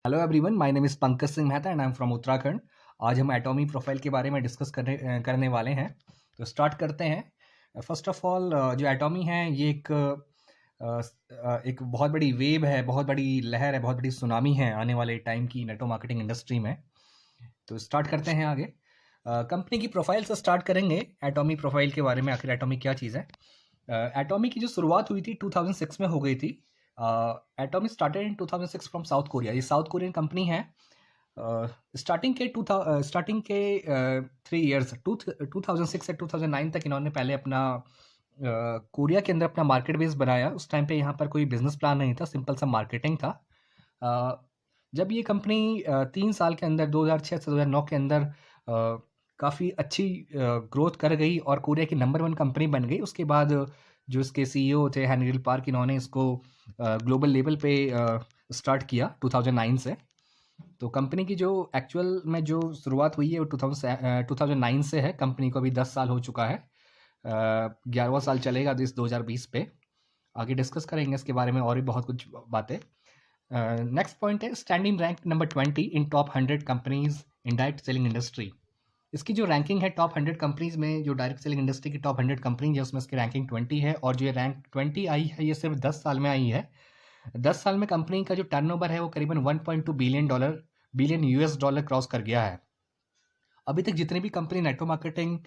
Hello everyone, my name is Pankaj Singh Mehta and I am from Uttarakhand. आज हम एटॉमी profile के बारे में डिस्कस करने वाले हैं। तो स्टार्ट करते हैं। फर्स्ट ऑफ ऑल, जो एटॉमी है ये एक बहुत बड़ी वेव है, बहुत बड़ी लहर है, बहुत बड़ी सुनामी है आने वाले टाइम की नेटो मार्केटिंग इंडस्ट्री में। तो स्टार्ट करते हैं आगे। कंपनी की प्रोफाइल से स्टार्ट करेंगे, एटॉमी प्रोफाइल के बारे में, आखिर एटॉमी क्या चीज़ है। एटॉमी की जो शुरुआत हुई थी 2006 में हो गई थी। एटॉमी started in 2006 from south Korea. ये साउथ कोरियन कंपनी है। स्टार्टिंग के 3 इयर्स 2006 से 2009 तक इन्होंने पहले अपना कोरिया के अंदर अपना मार्केट बेस बनाया। उस टाइम पे यहाँ पर कोई बिजनेस प्लान नहीं था, सिंपल सा मार्केटिंग था। जब ये कंपनी 3 साल के अंदर 2006 से 2009 के अंदर काफ़ी अच्छी ग्रोथ कर गई और कोरिया की नंबर 1 कंपनी बन गई, उसके बाद जो इसके सीईओ थे हेनरी पार्क, इन्होंने इसको ग्लोबल लेवल पे स्टार्ट किया 2009 से। तो कंपनी की जो एक्चुअल में जो शुरुआत हुई है वो 2009 से है। कंपनी को अभी 10 साल हो चुका है। 11वां साल चलेगा तो इस 2020 पे। आगे डिस्कस करेंगे इसके बारे में और भी बहुत कुछ बातें। नेक्स्ट पॉइंट है standing rank number 20 in top 100 companies in direct selling industry. इसकी जो रैंकिंग है टॉप 100 कंपनीज में, जो डायरेक्ट सेलिंग इंडस्ट्री की टॉप 100 कंपनी है, उसमें इसकी रैंकिंग 20 है। और जो ये रैंक 20 आई है ये सिर्फ 10 साल में आई है। 10 साल में कंपनी का जो टर्नओवर है वो करीबन 1.2 बिलियन यूएस डॉलर क्रॉस कर गया है। अभी तक जितनी भी कंपनी नेटो मार्केटिंग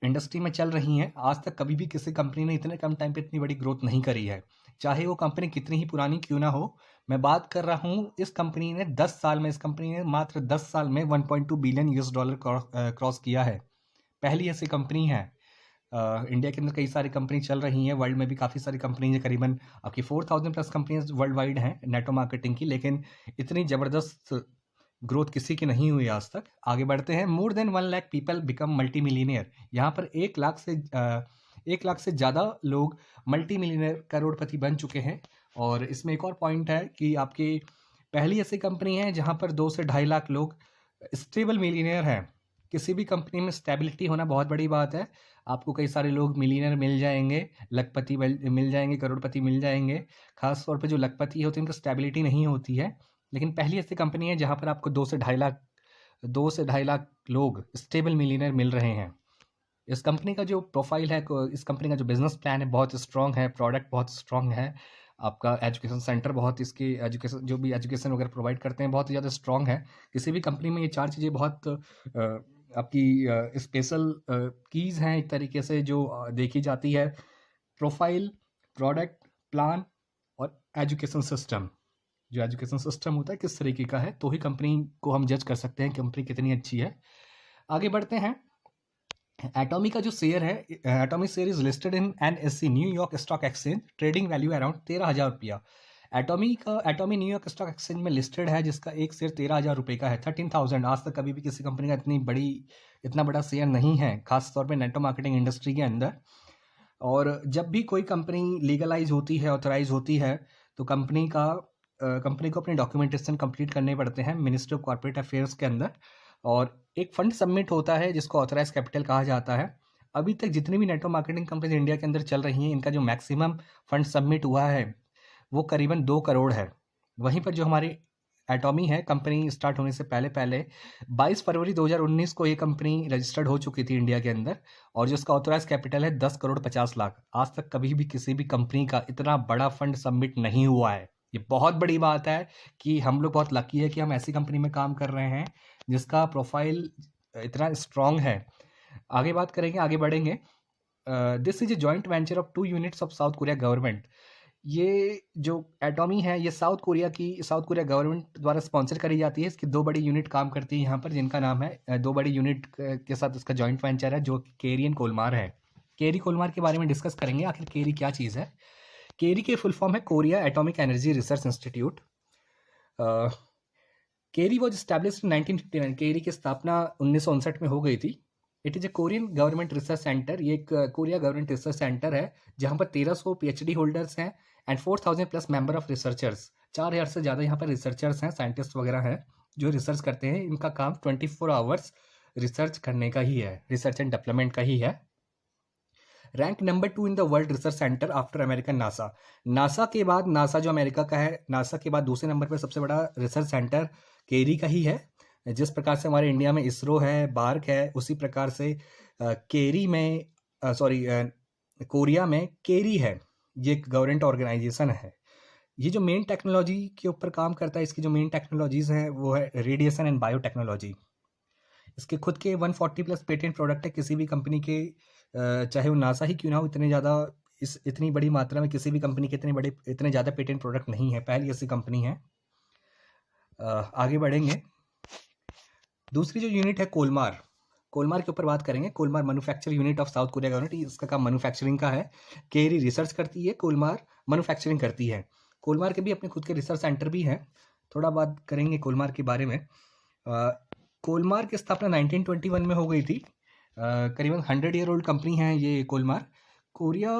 इंडस्ट्री में चल रही हैं, आज तक कभी भी किसी कंपनी ने इतने कम टाइम पे इतनी बड़ी ग्रोथ नहीं करी है, चाहे वो कंपनी कितनी ही पुरानी क्यों ना हो। मैं बात कर रहा हूँ इस कंपनी ने 10 साल में, इस कंपनी ने मात्र 10 साल में 1.2 बिलियन यूएस डॉलर क्रॉस किया है। पहली ऐसी कंपनी है। इंडिया के अंदर कई सारी कंपनी चल रही हैं, वर्ल्ड में भी काफ़ी सारी कंपनी है, करीबन आपकी 4000 प्लस कंपनीज वर्ल्ड वाइड हैं नेटो मार्केटिंग की, लेकिन इतनी ज़बरदस्त ग्रोथ किसी की नहीं हुई आज तक। आगे बढ़ते हैं। More than 1 lakh people become multi millionaire. यहाँ पर 1 लाख से ज़्यादा लोग मल्टी मिलीनियर, करोड़पति बन चुके हैं। और इसमें एक और पॉइंट है कि आपकी पहली ऐसी कंपनी है जहाँ पर 2 से 2.5 लाख लोग स्टेबल मिलीनियर हैं। किसी भी कंपनी में स्टेबिलिटी होना बहुत बड़ी बात है। आपको कई सारे लोग मिलीनियर मिल जाएंगे, लखपति मिल जाएंगे, करोड़पति मिल जाएंगे। खास तौर पे जो लखपति होते हैं उनका स्टेबिलिटी नहीं होती है। लेकिन पहली ऐसी कंपनी है जहाँ पर आपको 2 से 2.5 लाख लोग स्टेबल मिलीनियर मिल रहे हैं। इस कंपनी का जो प्रोफाइल है, इस कंपनी का जो बिजनेस प्लान है बहुत स्ट्रॉन्ग है, प्रोडक्ट बहुत स्ट्रॉन्ग है। आपका एजुकेशन सेंटर बहुत, इसकी एजुकेशन जो भी एजुकेशन वगैरह प्रोवाइड करते हैं बहुत ही ज़्यादा स्ट्रॉन्ग है। किसी भी कंपनी में ये 4 चीज़ें बहुत आपकी स्पेशल कीज़ हैं एक तरीके से, जो देखी जाती है। प्रोफाइल, प्रोडक्ट, प्लान और एजुकेशन सिस्टम। जो एजुकेशन सिस्टम होता है किस तरीके का है, तो ही कंपनी को हम जज कर सकते हैं कंपनी कितनी अच्छी है। आगे बढ़ते हैं। एटॉमी का जो शेयर है, एटॉमी share is listed in NSC New York stock exchange, trading value around 13,000 रुपया। एटॉमी न्यूयॉर्क स्टॉक एक्सचेंज में लिस्टेड है, जिसका एक शेयर 13,000 रुपये का है। 13,000। आज तक कभी भी किसी कंपनी का इतना बड़ा शेयर नहीं है, खासतौर पर नेटो मार्केटिंग इंडस्ट्री के अंदर। और जब भी कोई कंपनी लीगलाइज होती है, ऑथराइज होती है, तो कंपनी को अपने डॉक्यूमेंटेशन कंप्लीट करने पड़ते हैं मिनिस्ट्री ऑफ कॉर्पोरेट अफेयर्स के अंदर। और एक फंड सबमिट होता है जिसको ऑथराइज कैपिटल कहा जाता है। अभी तक जितनी भी नेटो मार्केटिंग कंपनी इंडिया के अंदर चल रही हैं, इनका जो मैक्सिमम फंड सबमिट हुआ है वो करीबन 2 करोड़ है। वहीं पर जो हमारी एटॉमी है, कंपनी स्टार्ट होने से पहले पहले 22 फरवरी 2019 को ये कंपनी रजिस्टर्ड हो चुकी थी इंडिया के अंदर, और जो इसका ऑथराइज कैपिटल है 10 करोड़ 50 लाख। आज तक कभी भी किसी भी कंपनी का इतना बड़ा फंड सबमिट नहीं हुआ है। ये बहुत बड़ी बात है कि हम लोग बहुत लकी है कि हम ऐसी कंपनी में काम कर रहे हैं जिसका प्रोफाइल इतना स्ट्रॉन्ग है। आगे बात करेंगे, आगे बढ़ेंगे। This is a joint venture of 2 units of South Korea government. ये जो एटॉमी है ये साउथ कोरिया गवर्नमेंट द्वारा स्पॉन्सर करी जाती है। इसकी 2 बड़ी यूनिट काम करती है यहाँ पर, जिनका नाम है 2 बड़ी यूनिट के साथ इसका जॉइंट वेंचर है, जो केरी एंड कोलमार है। केरी कोलमार के बारे में डिस्कस करेंगे, आखिर केरी क्या चीज़ है। केरी की फुल फॉर्म है Korea Atomic Energy Research Institute. KAERI was established in 1959। KAERI की स्थापना 1959 में हो गई थी। It is a Korean government research centre. ये एक कोरिया गवर्नमेंट रिसर्च सेंटर है जहाँ पर 1300 पीएचडी होल्डर्स हैं and 4000 plus member of researchers. 4,000 से ज़्यादा यहाँ पर रिसर्चर्स हैं, साइंटिस्ट वगैरह हैं जो रिसर्च करते हैं। इनका काम 24 आवर्स रिसर्च करने का ही है, रिसर्च एंड डेवलपमेंट का ही है। Rank number 2 in the world research centre after American NASA. NASA के बाद, नासा जो अमेरिका का है, नासा के बाद दूसरे नंबर पर सबसे बड़ा रिसर्च सेंटर केरी का ही है। जिस प्रकार से हमारे इंडिया में इसरो है, बार्क है, उसी प्रकार से केरी में कोरिया में केरी है। ये एक गवर्नमेंट ऑर्गेनाइजेशन है। ये जो मेन टेक्नोलॉजी के ऊपर काम करता है, इसकी जो मेन टेक्नोलॉजीज हैं वो है रेडिएशन एंड बायोटेक्नोलॉजी। इसके खुद के 140 प्लस पेटेंट प्रोडक्ट है। किसी भी कंपनी के चाहे वो नासा ही क्यों ना हो, इतने ज़्यादा इतनी बड़ी मात्रा में किसी भी कंपनी के इतने ज़्यादा पेटेंट प्रोडक्ट नहीं है, पहली ऐसी कंपनी है। आगे बढ़ेंगे। दूसरी जो यूनिट है कोलमार, कोलमार के ऊपर बात करेंगे। Kolmar manufacture unit of South Korea government, इसका काम मैन्युफैक्चरिंग का है। केरी रिसर्च करती है, कोलमार मैन्युफैक्चरिंग करती है। कोलमार के भी अपने खुद के रिसर्च सेंटर भी हैं। थोड़ा बात करेंगे कोलमार के बारे में। कोलमार की स्थापना 1921 में हो गई थी। करीबन 100 ईयर ओल्ड कंपनी है ये Kolmar. Korea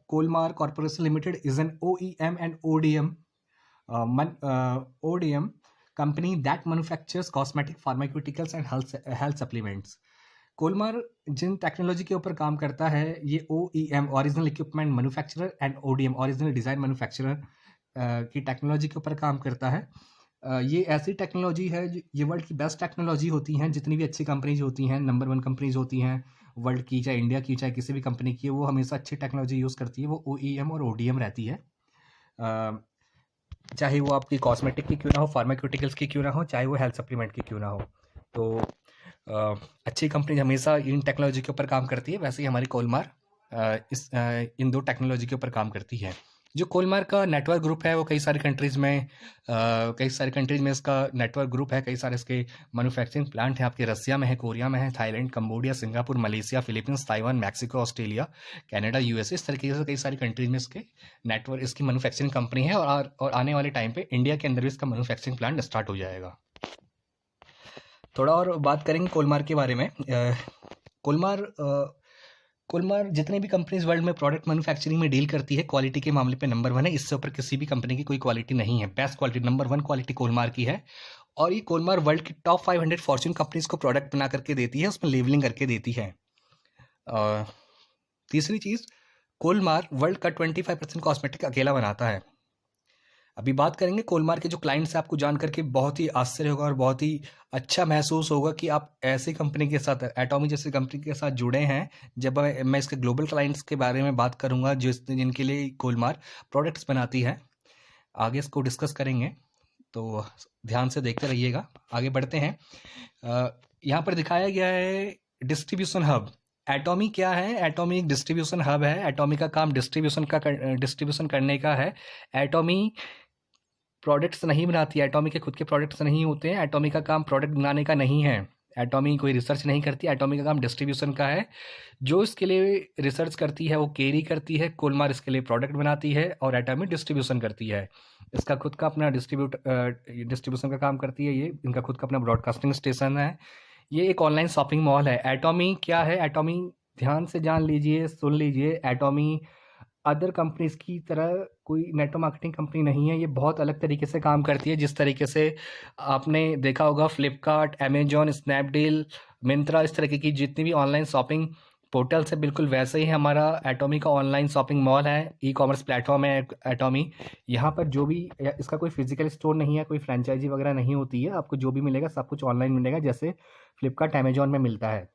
Kolmar corporation limited is an OEM and ODM company that manufactures cosmetic, pharmaceuticals and health supplements. Kolmar जिन टेक्नोलॉजी के ऊपर काम करता है, ये OEM original equipment manufacturer and ODM original design manufacturer की टेक्नोलॉजी के ऊपर काम करता है। ये ऐसी टेक्नोलॉजी है, ये वर्ल्ड की बेस्ट टेक्नोलॉजी होती हैं। जितनी भी अच्छी कंपनीज होती हैं, नंबर 1 कंपनीज होती हैं वर्ल्ड की, चाहे इंडिया की, चाहे किसी भी कंपनी की, वो हमेशा अच्छी टेक्नोलॉजी यूज़ करती है। वो OEM और ODM रहती है। चाहे वो आपकी कॉस्मेटिक की क्यों ना हो, फार्मास्यूटिकल्स की क्यों ना हो, चाहे वो हेल्थ सप्लीमेंट की क्यों ना हो। तो अच्छी कंपनी हमेशा इन टेक्नोलॉजी के ऊपर काम करती है। वैसे ही हमारी कोलमार इन दो टेक्नोलॉजी के ऊपर काम करती है। जो कोलमार का नेटवर्क ग्रुप है वो कई सारी कंट्रीज़ में इसका नेटवर्क ग्रुप है। कई सारे इसके मैन्युफैक्चरिंग प्लांट हैं। आपके रसिया में है, कोरिया में है, Thailand, Cambodia, Singapore, Malaysia, Philippines, Taiwan, Mexico, Australia, Canada, USA, इस तरीके से कई सारी कंट्रीज़ में इसकी मैन्युफैक्चरिंग कंपनी है। और आने वाले टाइम पे इंडिया के अंदर भी इसका मैन्युफैक्चरिंग प्लांट स्टार्ट हो जाएगा। थोड़ा और बात करेंगे कोलमार के बारे में। कोलमार जितने भी कंपनीज वर्ल्ड में प्रोडक्ट मैन्युफैक्चरिंग में डील करती है, क्वालिटी के मामले पे नंबर 1 है। इससे ऊपर किसी भी कंपनी की कोई क्वालिटी नहीं है। बेस्ट क्वालिटी, नंबर 1 क्वालिटी कोलमार की है। और ये कोलमार वर्ल्ड की टॉप 500 फॉर्च्यून कंपनीज को प्रोडक्ट बना करके देती है, उसमें लेवलिंग करके देती है। तीसरी चीज़, कोलमार वर्ल्ड का 25% कॉस्मेटिक अकेला बनाता है। अभी बात करेंगे कोलमार के जो क्लाइंट्स हैं। आपको जान करके बहुत ही आश्चर्य होगा और बहुत ही अच्छा महसूस होगा कि आप ऐसी कंपनी के साथ, एटॉमी जैसी कंपनी के साथ जुड़े हैं। जब मैं इसके ग्लोबल क्लाइंट्स के बारे में बात करूंगा जिनके लिए कोलमार प्रोडक्ट्स बनाती है, आगे इसको डिस्कस करेंगे, तो ध्यान से देखते रहिएगा। आगे बढ़ते हैं। यहाँ पर दिखाया गया है डिस्ट्रीब्यूशन हब। एटॉमी क्या है? एटॉमी एक डिस्ट्रीब्यूशन हब है। एटॉमी का काम डिस्ट्रीब्यूशन करने का है। एटॉमी प्रोडक्ट्स नहीं बनाती है, एटॉमी के खुद के प्रोडक्ट्स नहीं होते हैं। एटॉमी का काम प्रोडक्ट बनाने का नहीं है। एटॉमी कोई रिसर्च नहीं करती। एटॉमी का काम डिस्ट्रीब्यूशन का है। जो इसके लिए रिसर्च करती है वो केरी करती है, कोलमार इसके लिए प्रोडक्ट बनाती है और एटॉमी डिस्ट्रीब्यूशन करती है। इसका खुद का अपना डिस्ट्रीब्यूशन का काम करती है। ये इनका खुद का अपना ब्रॉडकास्टिंग स्टेशन है। ये एक ऑनलाइन शॉपिंग मॉल है। एटॉमी क्या है? एटॉमी ध्यान से जान लीजिए, सुन लीजिए। एटॉमी अदर कंपनीज की तरह कोई नेटवर्क मार्केटिंग कंपनी नहीं है। ये बहुत अलग तरीके से काम करती है। जिस तरीके से आपने देखा होगा फ्लिपकार्ट, अमेजॉन, स्नैपडील, मिंत्रा, इस तरीके की जितनी भी ऑनलाइन शॉपिंग पोर्टल्स है, बिल्कुल वैसे ही हमारा एटॉमी का ऑनलाइन शॉपिंग मॉल है। ई-कॉमर्स प्लेटफॉर्म है एटॉमी। यहाँ पर जो भी, इसका कोई फिजिकल स्टोर नहीं है, कोई फ्रेंचाइजी वगैरह नहीं होती है। आपको जो भी मिलेगा सब कुछ ऑनलाइन मिलेगा, जैसे फ्लिपकार्ट, अमेजॉन में मिलता है।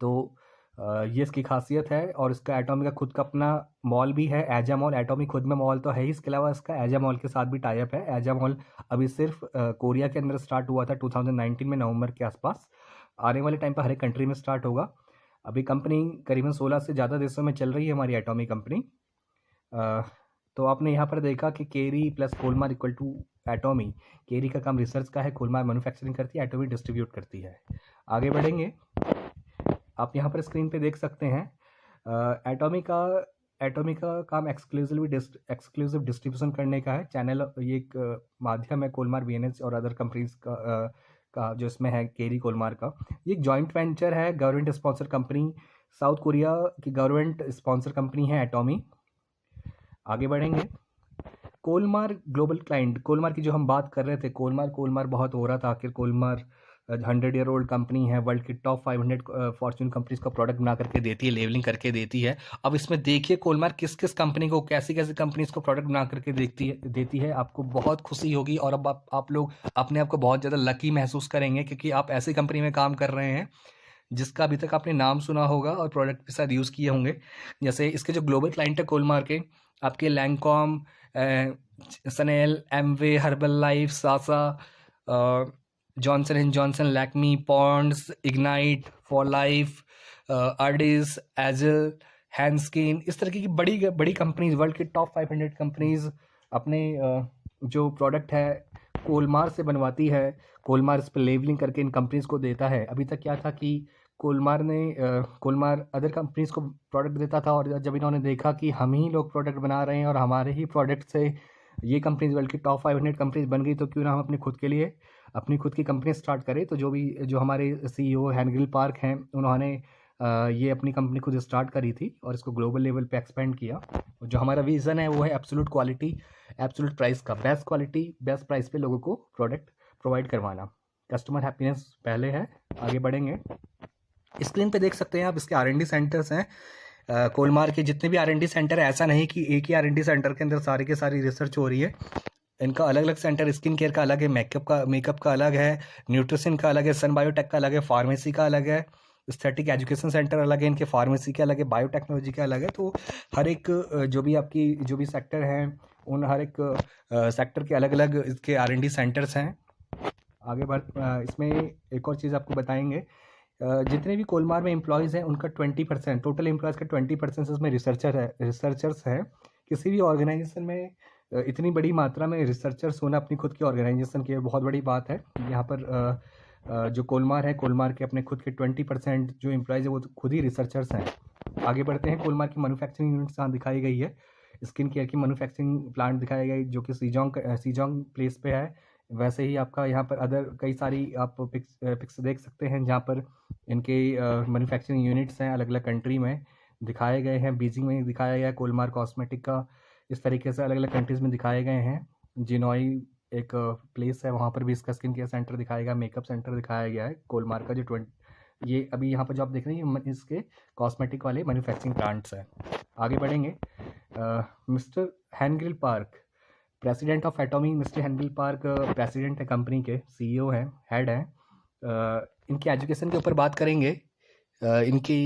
तो ये इसकी खासियत है। और इसका एटॉमी का खुद का अपना मॉल भी है, एजा मॉल। एटॉमी खुद में मॉल तो है ही, इसके अलावा इसका एजा मॉल के साथ भी टाई अप है। एजा मॉल अभी सिर्फ कोरिया के अंदर स्टार्ट हुआ था 2019 में, नवंबर के आसपास। आने वाले टाइम पर हर एक कंट्री में स्टार्ट होगा। अभी कंपनी करीबन 16 से ज़्यादा देशों में चल रही है हमारी एटॉमी कंपनी। तो आपने यहाँ पर देखा कि केरी प्लस कोलमार इक्वल टू एटॉमी। केरी का काम रिसर्च का है, कोलमार मैन्युफैक्चरिंग करती है, एटॉमी डिस्ट्रीब्यूट करती है। आगे बढ़ेंगे। आप यहाँ पर स्क्रीन पे देख सकते हैं एटॉमी का काम एक्सक्लूसिव डिस्ट्रीब्यूशन करने का है। चैनल ये एक माध्यम है कोलमार BNS और अदर कंपनीज का जो इसमें है केरी कोलमार का। ये एक जॉइंट वेंचर है, government sponsor company, south Korea की गवर्नमेंट स्पॉन्सर कंपनी है एटॉमी। आगे बढ़ेंगे। कोलमार ग्लोबल क्लाइंट, कोलमार की जो हम बात कर रहे थे, कोलमार बहुत हो रहा था। आखिर कोलमार 100 ईयर ओल्ड कंपनी है, वर्ल्ड की टॉप 500 फॉर्च्यून कंपनीज का प्रोडक्ट बना करके देती है, लेवलिंग करके देती है। अब इसमें देखिए कोलमार्क किस किस कंपनी को, कैसी कैसी कंपनीज को प्रोडक्ट बना करके देती है। आपको बहुत खुशी होगी और अब आप लोग अपने आप को बहुत ज़्यादा लकी महसूस करेंगे, क्योंकि आप ऐसी कंपनी में काम कर रहे हैं जिसका अभी तक आपने नाम सुना होगा और प्रोडक्ट के साथ यूज़ किए होंगे। जैसे इसके जो ग्लोबल क्लाइंट है कोलमार्क के, आपके Lancome, Chanel, Amway, Herbalife, Sasa, Johnson and Johnson, Lakme, Pond's, Ignite, for life, Ardis, एजल, हैंडस्किन, इस तरह की बड़ी बड़ी कंपनीज, वर्ल्ड की टॉप 500 कंपनीज अपने जो प्रोडक्ट है कोलमार से बनवाती है। कोलमार इस पर लेबलिंग करके इन कंपनीज को देता है। अभी तक क्या था कि कोलमार अदर कंपनीज को प्रोडक्ट देता था, और जब इन्होंने देखा कि हम ही लोग प्रोडक्ट बना रहे हैं और हमारे ही प्रोडक्ट से ये कंपनीज वर्ल्ड की टॉप 500 कंपनीज बन गई, तो क्यों ना हम अपने खुद के लिए अपनी खुद की कंपनी स्टार्ट करें। तो जो हमारे सीईओ हैनगिल पार्क हैं, उन्होंने ये अपनी कंपनी खुद स्टार्ट करी थी और इसको ग्लोबल लेवल पे एक्सपेंड किया। जो हमारा विज़न है वो है एब्सोल्यूट क्वालिटी, एब्सोल्यूट प्राइस का, बेस्ट क्वालिटी बेस्ट प्राइस पे लोगों को प्रोडक्ट प्रोवाइड करवाना। कस्टमर हैप्पीनेस पहले है, आगे बढ़ेंगे। स्क्रीन पे देख सकते हैं आप इसके R&D सेंटर्स हैं। कोलमार के जितने भी R&D सेंटर है, ऐसा नहीं कि एक ही R&D सेंटर के अंदर सारी के सारी रिसर्च हो रही है। इनका अलग अलग सेंटर, स्किन केयर का अलग है, मेकअप का अलग है, न्यूट्रिशन का अलग है, सन बायोटेक का अलग है, फार्मेसी का अलग है, एस्थेटिक एजुकेशन सेंटर अलग है, इनके फार्मेसी के अलग है, बायोटेक्नोलॉजी का अलग है। तो हर एक जो भी सेक्टर हैं, उन हर एक सेक्टर के अलग अलग इसके R&D सेंटर्स हैं। आगे बढ़ इसमें एक और चीज़ आपको बताएंगे। जितने भी कोलमार में एम्प्लॉयज़ हैं उनका 20%, टोटल एम्प्लॉयज़ का 20% इसमें रिसर्चर्स हैं। किसी भी ऑर्गेनाइजेशन में इतनी बड़ी मात्रा में रिसर्चर्स होना अपनी खुद की ऑर्गेनाइजेशन की बहुत बड़ी बात है। यहाँ पर जो कोलमार है, कोलमार के अपने खुद के 20% जो एम्प्लॉयज़ है वो खुद ही रिसर्चर्स हैं। आगे बढ़ते हैं। कोलमार की मैन्युफैक्चरिंग यूनिट्स यहाँ दिखाई गई है। स्किन केयर की मैन्युफैक्चरिंग प्लांट दिखाई गई जो कि सीजोंग प्लेस पे है। वैसे ही आपका यहाँ पर अदर कई सारी आप पिक्स देख सकते हैं जहाँ पर इनके मैन्युफैक्चरिंग यूनिट्स हैं, अलग अलग कंट्री में दिखाए गए हैं। बीजिंग में दिखाया गया है कोलमार कॉस्मेटिक का, इस तरीके से अलग अलग कंट्रीज़ में दिखाए गए हैं। जिनोई एक प्लेस है, वहाँ पर भी इसका स्किन केयर सेंटर दिखाया गया, मेकअप सेंटर दिखाया गया है कोलमार का। ये अभी यहाँ पर जो आप देख रहे हैं इसके कॉस्मेटिक वाले मैन्युफैक्चरिंग प्लांट्स हैं। आगे बढ़ेंगे। Mister Hangil Park, president of Atomy, mister Hangil Park president है कंपनी के, सीईओ हैं, हेड हैं। इनकी एजुकेशन के ऊपर बात करेंगे। इनकी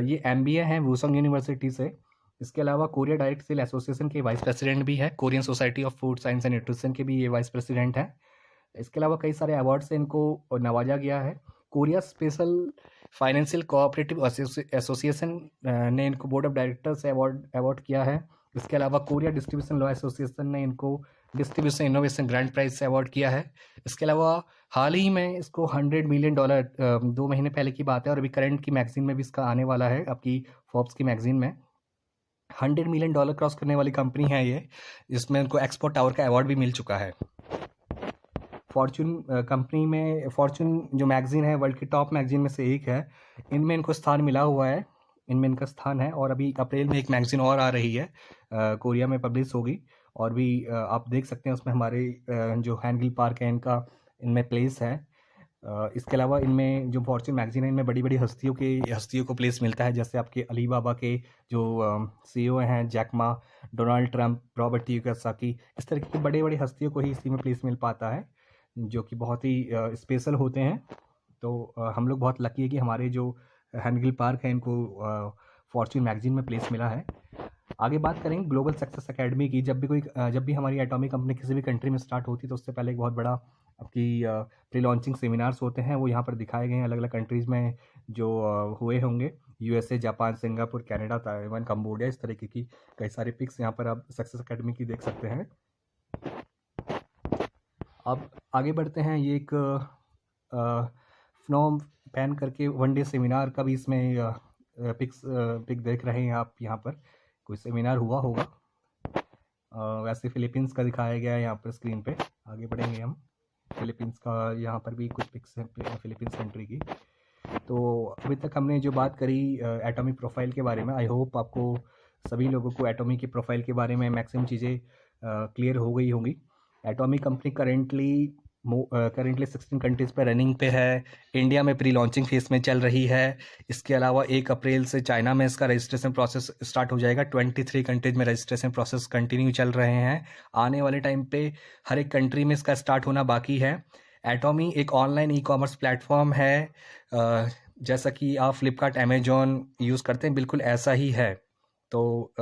ये MBA हैं वूसोंग यूनिवर्सिटी से। इसके अलावा कोरिया डायरेक्ट सेल एसोसिएशन के वाइस प्रेसिडेंट भी है, Korean society of food science and nutrition के भी ये वाइस प्रेसिडेंट हैं। इसके अलावा कई सारे अवार्ड से इनको नवाजा गया है। Korea special financial cooperative association ने इनको बोर्ड ऑफ डायरेक्टर से अवार्ड किया है। इसके अलावा कोरिया डिस्ट्रीब्यूशन लॉ एसोसिएशन ने इनको डिस्ट्रीब्यूशन इनोवेशन ग्रैंड प्राइज से अवार्ड किया है। इसके अलावा हाल ही में इसको $100 मिलियन 2 महीने पहले की बात है, और अभी करंट की मैगजीन में भी इसका आने वाला है, आपकी फोर्ब्स की मैगजीन में। $100 मिलियन क्रॉस करने वाली कंपनी है ये, जिसमें इनको एक्सपोर्ट टावर का अवार्ड भी मिल चुका है। फॉर्चून कंपनी में, फॉर्चून जो मैगजीन है वर्ल्ड की टॉप मैगजीन में से एक है, इनमें इनको स्थान मिला हुआ है, इनमें इनका स्थान है। और अभी अप्रैल में एक मैगजीन और आ रही है, कोरिया में पब्लिश होगी, और भी आप देख सकते हैं उसमें हमारे जो हैनगिल पार्क है इनका इनमें प्लेस है। इसके अलावा इनमें जो फॉर्चून मैगजीन है, इनमें बड़ी बड़ी हस्तियों को प्लेस मिलता है, जैसे आपके अली बाबा के जो CEO हैं, Jack Ma, Donald Trump, Robert Kiyosaki, इस तरह की बड़ी बड़ी हस्तियों को ही इसी में प्लेस मिल पाता है, जो कि बहुत ही स्पेशल होते हैं। तो हम लोग बहुत लकी है कि हमारे जो हैनगिल पार्क है इनको फॉर्चून मैगजीन में प्लेस मिला है। आगे बात करेंगे ग्लोबल सक्सेस एकेडमी की। जब भी हमारी एटॉमिक कंपनी किसी भी कंट्री में स्टार्ट होती है तो उससे पहले एक बहुत बड़ा आपकी प्री लॉन्चिंग सेमिनार्स होते हैं, वो यहाँ पर दिखाए गए हैं अलग अलग कंट्रीज़ में जो हुए होंगे। USA, Japan, Singapore, Canada, Taiwan, Cambodia, इस तरीके की कई सारे पिक्स यहाँ पर आप सक्सेस एकेडमी की देख सकते हैं। अब आगे बढ़ते हैं। ये एक फ्नोम पैन करके 1 डे सेमिनार का भी इसमें पिक देख रहे हैं आप। यहाँ पर कोई सेमिनार हुआ होगा। वैसे फिलीपींस का दिखाया गया है यहाँ पर स्क्रीन पे। आगे बढ़ेंगे हम। फिलीपींस का यहाँ पर भी कुछ पिक्स हैं फिलीपींस कंट्री की। तो अभी तक हमने जो बात करी एटॉमिक प्रोफाइल के बारे में, आई होप आपको सभी लोगों को एटॉमिक की प्रोफाइल के बारे में मैक्सिमम चीज़ें क्लियर हो गई होंगी। Atomic company currently currently 16 countries पे रनिंग पे है। इंडिया में प्री लॉन्चिंग फेज़ में चल रही है। इसके अलावा 1 अप्रैल से चाइना में इसका रजिस्ट्रेशन प्रोसेस स्टार्ट हो जाएगा। 23 कंट्रीज़ में रजिस्ट्रेशन प्रोसेस कंटिन्यू चल रहे हैं। आने वाले टाइम पे हर एक कंट्री में इसका स्टार्ट होना बाकी है। एटॉमी एक ऑनलाइन ई-कॉमर्स प्लेटफॉर्म है। जैसा कि आप फ्लिपकार्ट, अमेजॉन यूज़ करते हैं, बिल्कुल ऐसा ही है। तो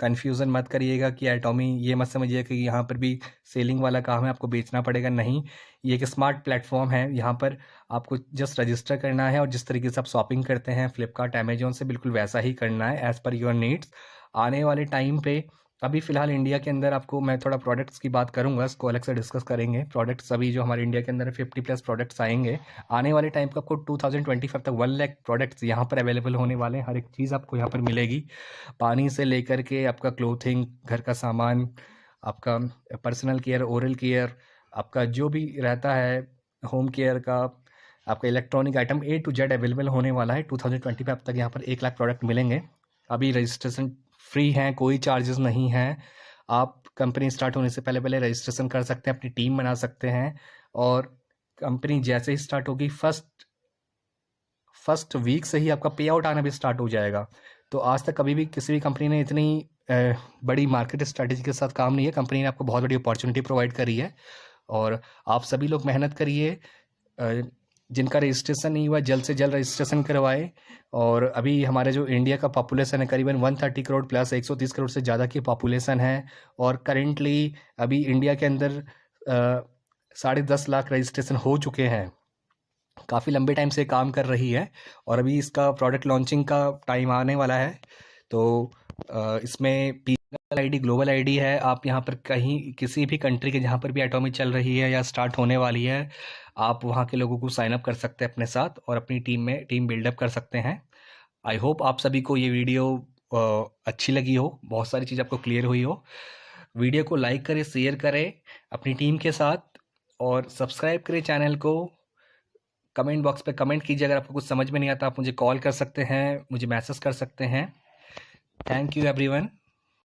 कन्फ्यूज़न मत करिएगा कि एटॉमी, ये मत समझिए कि यहाँ पर भी सेलिंग वाला काम है, आपको बेचना पड़ेगा। नहीं, ये एक स्मार्ट प्लेटफॉर्म है। यहाँ पर आपको जस्ट रजिस्टर करना है और जिस तरीके से आप शॉपिंग करते हैं फ्लिपकार्ट, अमेजॉन से, बिल्कुल वैसा ही करना है एज़ पर योर नीड्स। आने वाले टाइम पे अभी फ़िलहाल इंडिया के अंदर आपको मैं थोड़ा प्रोडक्ट्स की बात करूँगा, इसको अलग से डिस्कस करेंगे। प्रोडक्ट्स अभी जो हमारे इंडिया के अंदर 50+ प्रोडक्ट्स आएंगे। आने वाले टाइम पे आपको 2025 तक 1 लाख प्रोडक्ट्स यहाँ पर अवेलेबल होने वाले हैं। हर एक चीज़ आपको यहाँ पर मिलेगी, पानी से लेकर के आपका क्लोथिंग, घर का सामान, आपका पर्सनल केयर, ओरल केयर, आपका जो भी रहता है होम केयर का, आपका electronic item A to Z available होने वाला है। 2025 तक यहाँ पर 1 लाख प्रोडक्ट मिलेंगे। अभी रजिस्ट्रेशन फ्री हैं, कोई चार्जेस नहीं हैं। आप कंपनी स्टार्ट होने से पहले पहले रजिस्ट्रेशन कर सकते हैं, अपनी टीम बना सकते हैं, और कंपनी जैसे ही स्टार्ट होगी फर्स्ट वीक से ही आपका पे आउट आना भी स्टार्ट हो जाएगा। तो आज तक कभी भी किसी भी कंपनी ने इतनी बड़ी मार्केट स्ट्रैटेजी के साथ काम नहीं है। कंपनी ने आपको बहुत बड़ी अपॉर्चुनिटी प्रोवाइड करी है और आप सभी लोग मेहनत करिए। जिनका रजिस्ट्रेशन नहीं हुआ जल्द से जल्द रजिस्ट्रेशन करवाएं। और अभी हमारे जो इंडिया का पॉपुलेशन है करीबन 130 करोड़ प्लस, 130 करोड़ से ज़्यादा की पॉपुलेशन है। और करेंटली अभी इंडिया के अंदर 10.5 लाख रजिस्ट्रेशन हो चुके हैं। काफ़ी लंबे टाइम से काम कर रही है और अभी इसका प्रोडक्ट लॉन्चिंग का टाइम आने वाला है। तो इसमें पीपल आईडी, ग्लोबल आईडी है। आप यहाँ पर कहीं किसी भी कंट्री के जहाँ पर भी एटॉमी चल रही है या स्टार्ट होने वाली है, आप वहाँ के लोगों को साइन अप कर सकते हैं अपने साथ और अपनी टीम बिल्डअप कर सकते हैं। आई होप आप सभी को ये वीडियो अच्छी लगी हो, बहुत सारी चीज़ आपको क्लियर हुई हो। वीडियो को लाइक करें, शेयर करें अपनी टीम के साथ और सब्सक्राइब करें चैनल को। कमेंट बॉक्स पे कमेंट कीजिए। अगर आपको कुछ समझ में नहीं आता आप मुझे कॉल कर सकते हैं, मुझे मैसेज कर सकते हैं। Thank you everyone.